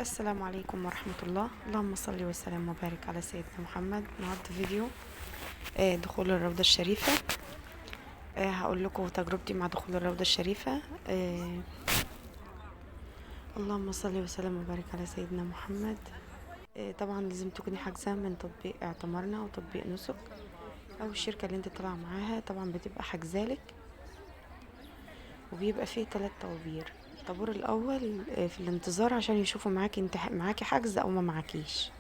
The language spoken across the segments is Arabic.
السلام عليكم ورحمة الله. اللهم صل وسلم وبارك على سيدنا محمد. النهارده فيديو دخول الروضة الشريفة. هقول لكم تجربتي مع دخول الروضة الشريفة. اللهم صل وسلم وبارك على سيدنا محمد. طبعا لازم تكوني حاجزة من تطبيق اعتمرنا او تطبيق نسك او الشركة اللي انت طالعة معاها، طبعا بتبقى حاجزالك، وبيبقى فيه 3 طوابير. الطابور الاول في الانتظار عشان يشوفوا معاكي انت معاكي حجز او ما معاكيش.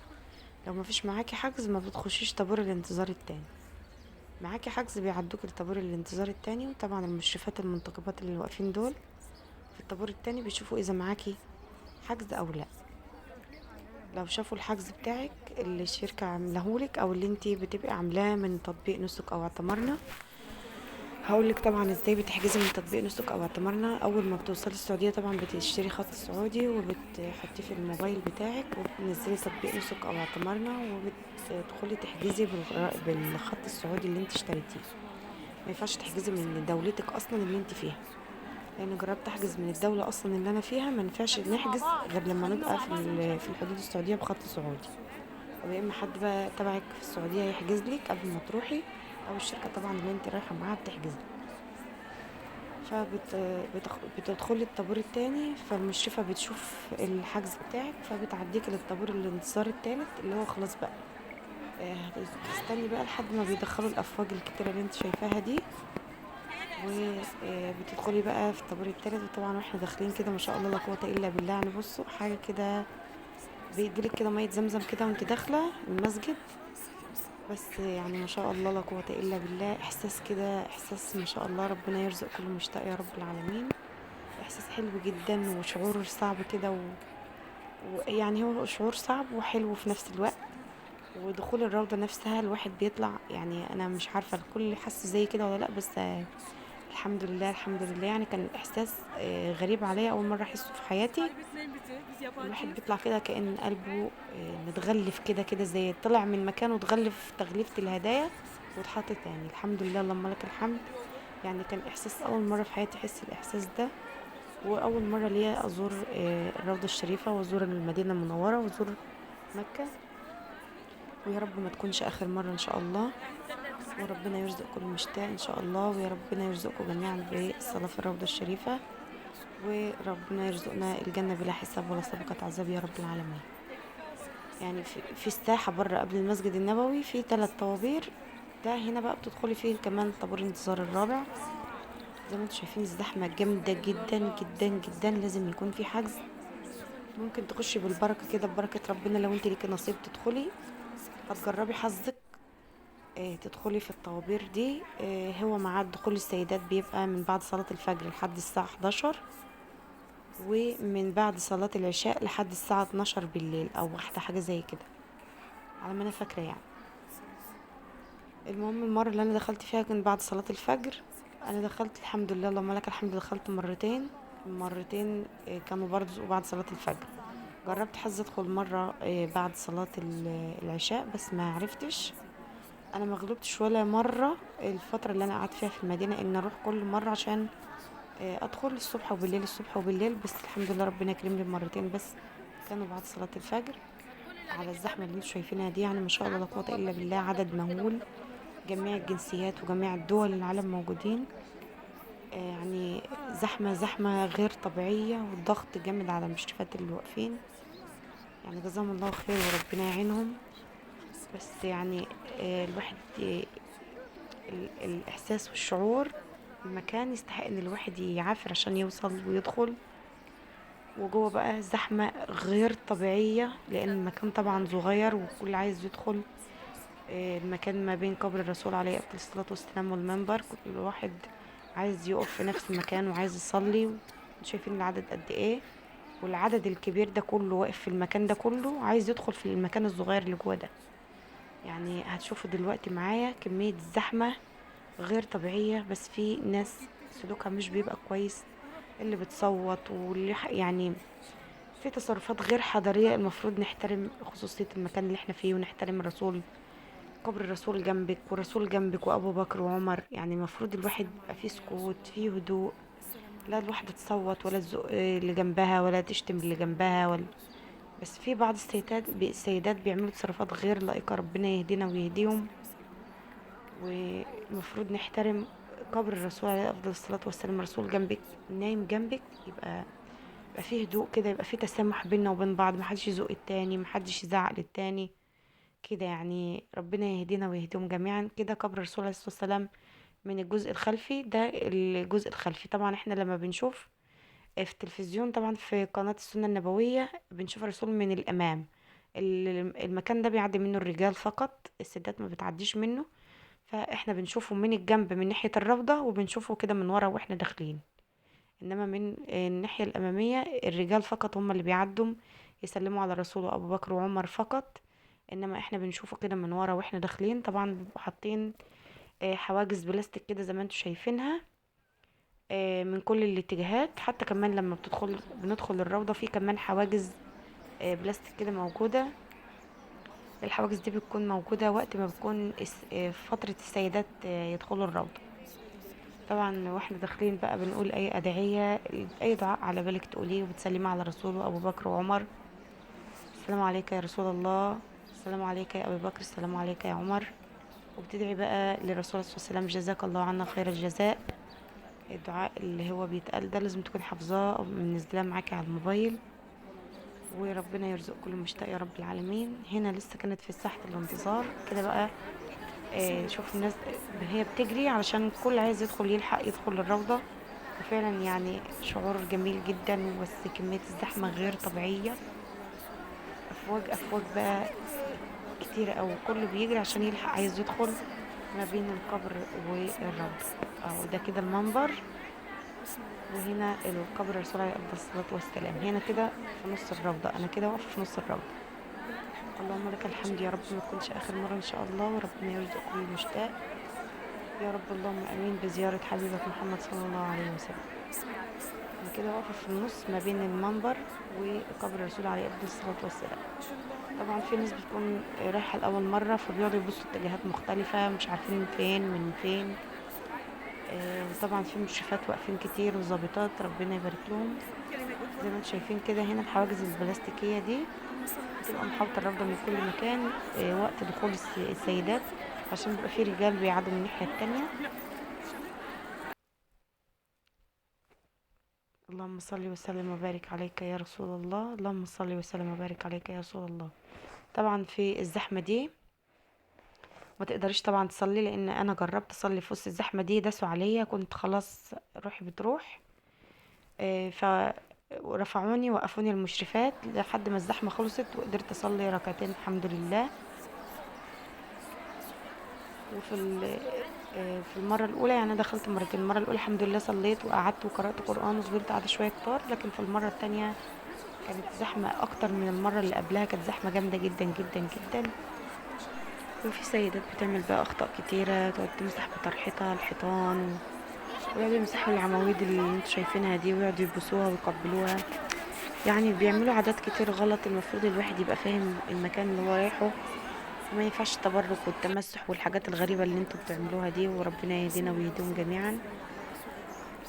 لو ما فيش معاكي حجز ما بتخشيش طابور الانتظار التاني، معاكي حجز بيعدوك لطابور الانتظار التاني. وطبعا المشرفات المنتقبات اللي واقفين دول في الطابور التاني بيشوفوا اذا معاكي حجز او لا. لو شافوا الحجز بتاعك اللي الشركة عاملahulك او اللي انتي بتبقي عاملاه من تطبيق نسك او اعتمرنا، هقولك طبعا ازاي بتحجزي من تطبيق نسك او اعتمرنا. اول ما بتوصلي السعوديه طبعا بتشتري خط سعودي وبتحطيه في الموبايل بتاعك وبتنزلي تطبيق نسك او اعتمرنا وبتدخلي تحجزي بالخط السعودي اللي انت اشتريتيه. ما ينفعش تحجزي من دولتك اصلا اللي انت فيها، لان جربت احجز من الدوله اصلا اللي انا فيها، ما ينفعش نحجز غير لما نبقى في الحدود السعوديه بخط سعودي، او يا اما حد بقى تبعك في السعوديه يحجز لك قبل ما تروحي، او الشركه طبعا اللي انت رايحه معاها بتحجز لك. بتدخلي الطابور التاني، فالمشرفة بتشوف الحجز بتاعك فبتعديك للطابور الانتظار التالت اللي هو خلاص بقى. هتستني بقى لحد ما بيدخلوا الافواج الكتيرة اللي انت شايفاها دي، وبتدخلي بقى في الطابور التالت. وطبعا واحنا داخلين كده ما شاء الله لا قوة الا بالله، يعني بصوا حاجة كده بيديلك كده مية زمزم كده وانت داخلة المسجد. بس يعني ما شاء الله لا قوة الا بالله، احساس كده، احساس ما شاء الله، ربنا يرزق كل مشتاق يا رب العالمين. احساس حلو جدا وشعور صعب كده ويعني هو شعور صعب وحلو في نفس الوقت. ودخول الروضة نفسها الواحد بيطلع، يعني انا مش عارفة الكل حس زي كده ولا لا، بس الحمد لله الحمد لله. يعني كان احساس غريب عليا، اول مرة احسه في حياتي. الواحد بيطلع كده كأن قلبه متغلف كده كده، زي طلع من مكانه واتغلف تغليفة الهدايا واتحط تاني. الحمد لله اللهم لك الحمد. يعني كان احساس اول مرة في حياتي احس الاحساس ده، واول مره ليا ازور الروضه الشريفه وازور المدينه المنوره وازور مكه. ويا رب ما تكونش اخر مره ان شاء الله، وربنا يرزق كل مشتاق ان شاء الله، ويا ربنا يرزقكم جميعا بالصلاه في الروضه الشريفه، وربنا يرزقنا الجنه بلا حساب ولا سابقه عذاب يا رب العالمين. يعني في الساحه بره قبل المسجد النبوي في 3 طوابير، ده هنا بقى بتدخلي فيه كمان طابور الانتظار الرابع. زي ما انتم شايفين الزحمه جامده جدا جدا جدا، لازم يكون في حجز. ممكن تخشي بالبركة كده ببركة ربنا، لو انت ليكي نصيب تدخلي، هتجربي حظك تدخلي في الطوابير دي. هو ميعاد دخول السيدات بيبقى من بعد صلاة الفجر لحد الساعة 11، ومن بعد صلاة العشاء لحد الساعة 12 بالليل او واحدة، حاجة زي كده على ما انا فاكرة يعني. المهم المرة اللي انا دخلت فيها كان بعد صلاة الفجر. انا دخلت الحمد لله اللهم لك الحمد، دخلت مرتين. مرتين كانوا برضو بعد صلاة الفجر. جربت حظ ادخل مرة بعد صلاة العشاء بس ما عرفتش. انا ما غلبتش ولا مرة الفترة اللي انا قعدت فيها في المدينة ان اروح كل مرة عشان ادخل الصبح وبالليل الصبح وبالليل. بس الحمد لله ربنا كرمني بمرتين بس كانوا بعد صلاة الفجر، على الزحمة اللي انتوا شايفينها دي. يعني ما شاء الله لا قوة الا بالله، عدد مهول، جميع الجنسيات وجميع الدول العالم موجودين. يعني زحمة زحمة غير طبيعية، والضغط جامد على المشرفات اللي واقفين. يعني جزاهم الله خير وربنا يعينهم. بس يعني الواحد الإحساس والشعور، المكان يستحق إن الواحد يعافر عشان يوصل ويدخل. وجوه بقى زحمة غير طبيعية، لأن المكان طبعا صغير وكل عايز يدخل. المكان ما بين قبر الرسول عليه أفضل الصلاة والسلام والمنبر، كل واحد عايز يقف في نفس المكان وعايز يصلي. شايفين العدد قد ايه، والعدد الكبير ده كله واقف في المكان ده كله عايز يدخل في المكان الصغير اللي جوه ده. يعني هتشوفوا دلوقتي معايا كمية زحمة غير طبيعية، بس في ناس سلوكها مش بيبقى كويس، اللي بتصوت واللي يعني في تصرفات غير حضارية. المفروض نحترم خصوصية المكان اللي احنا فيه ونحترم الرسول، قبر الرسول جنبك والرسول جنبك وابو بكر وعمر. يعني المفروض الواحد يبقى فيه سكوت، فيه هدوء، لا الواحدة تصوت ولا تزق اللي جنبها ولا تشتم اللي جنبها ولا بس في بعض السيدات بيعملوا تصرفات غير لائقة، ربنا يهدينا ويهديهم. والمفروض نحترم قبر الرسول عليه افضل الصلاة والسلام. الرسول جنبك، نايم جنبك، يبقى فيه هدوء كده، يبقى فيه تسامح بينا وبين بعض، محدش يزق التاني، محدش يزعق للتاني كده يعني. ربنا يهدينا ويهديهم جميعا. كده قبر الرسول عليه الصلاة والسلام من الجزء الخلفي، ده الجزء الخلفي. طبعا احنا لما بنشوف في التلفزيون، طبعا في قناة السنة النبوية، بنشوف الرسول من الأمام. المكان ده بيعدي منه الرجال فقط، الستات ما بتعديش منه. فاحنا بنشوفه من الجنب من ناحية الروضة، وبنشوفه كده من ورا واحنا داخلين. انما من الناحية الأمامية الرجال فقط هم اللي بيعدوا يسلموا على الرسول وأبو بكر وعمر فقط. انما احنا بنشوفه كده من ورا واحنا داخلين. طبعا بيبقوا حاطين حواجز بلاستيك كده زي ما انتوا شايفينها، من كل الاتجاهات. حتى كمان لما بندخل الروضة في كمان حواجز بلاستيك كده موجودة. الحواجز دي بتكون موجودة وقت ما بتكون في فترة السيدات يدخلوا الروضة. طبعا واحنا داخلين بقى بنقول اي ادعية، اي دعاء على بالك تقوليه، وبتسلمي على رسول ابو بكر وعمر. السلام عليك يا رسول الله، السلام عليك يا ابي بكر، السلام عليك يا عمر. وبتدعي بقى للرسول صلى الله عليه وسلم جزاك الله عنا خير الجزاء. الدعاء اللي هو بيتقال ده لازم تكون حافظاه او منزلاه معاكي على الموبايل. وربنا يرزق كل مشتاق يا رب العالمين. هنا لسه كانت في ساحة الانتظار كده بقى. شوف الناس هي بتجري علشان كل عايز يدخل يلحق يدخل الروضة. وفعلا يعني شعور جميل جدا، بس كمية الزحمة غير طبيعية. أفواج أفواج بقى كتير أوي، كله بيجري عشان يلحق عايز يدخل ما بين القبر والروضة. أهو ده كده المنبر، وهنا القبر الرسول عليه أفضل الصلاة والسلام. هنا كده في نص الروضة، أنا كده واقفة في نص الروضة. اللهم لك الحمد يا رب، ما تكونش آخر مرة إن شاء الله، وربنا يرزق كل مشتاق يا رب. اللهم امين بزيارة حبيبك محمد صلى الله عليه وسلم. انا كده واقفة في النص ما بين المنبر وقبر الرسول عليه افضل الصلاة والسلام. طبعا في ناس بتكون رايحة لأول مرة، فبيقعدوا يبصوا اتجاهات مختلفة، مش عارفين فين من فين. وطبعا في مشرفات واقفين كتير وظابطات، ربنا يبارك لهم. زي ما انتم شايفين كده، هنا الحواجز البلاستيكية دي بتبقى محاوطة الروضة من كل مكان وقت دخول السيدات، عشان بيبقى في رجال بيعدوا من الناحية التانية. اللهم صل وسلم وبارك عليك يا رسول الله، اللهم صل وسلم وبارك عليك يا رسول الله. طبعا في الزحمة دي ما تقدريش طبعا تصلي، لان انا جربت اصلي في وسط الزحمة دي، داسوا عليا، كنت خلاص روحي بتروح. فرفعوني وقفوني المشرفات لحد ما الزحمة خلصت، وقدرت اصلي ركعتين الحمد لله. وفي في المرة الأولى يعني أنا دخلت مرتين. المرة الأولى الحمد لله صليت وقعدت وقرأت قرآن وفضلت قاعدة شوية كتار، لكن في المرة التانية كانت زحمة أكتر من المرة اللي قبلها، كانت زحمة جامدة جدا جدا جدا. وفي سيدات بتعمل بقى أخطاء كتيرة، تقعد تمسح بطرحتها الحيطان، ويقعدوا يمسحوا العواميد اللي انتوا شايفينها دي، ويقعدوا يبوسوها ويقبلوها. يعني بيعملوا عادات كتير غلط. المفروض الواحد يبقى فاهم المكان اللي هو رايحه، وما ينفعش التبرك والتمسح والحاجات الغريبة اللي انتوا بتعملوها دي. وربنا يهدينا ويهديهم جميعا.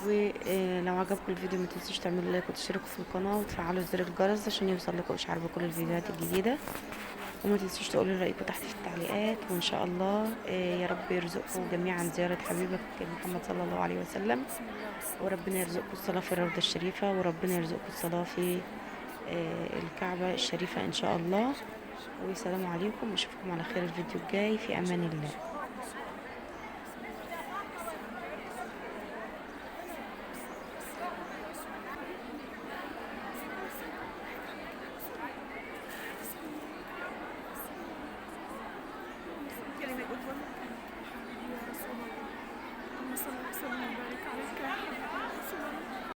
ولو عجبكم الفيديو ما تنسوش تعملوا لايك وتشتركوا في القناة وتفعلوا زر الجرس عشان يوصل لكم اشعار بكل الفيديوهات الجديدة. وما تنسوش تقولوا رأيكم تحت في التعليقات. وان شاء الله يا رب يرزقكم جميعا زيارة حبيبك محمد صلى الله عليه وسلم. وربنا يرزقكم الصلاة في الروضة الشريفة، وربنا يرزقكم الصلاة في الكعبة الشريفة ان شاء الله. والسلام عليكم، واشوفكم على خير الفيديو الجاي، في امان الله.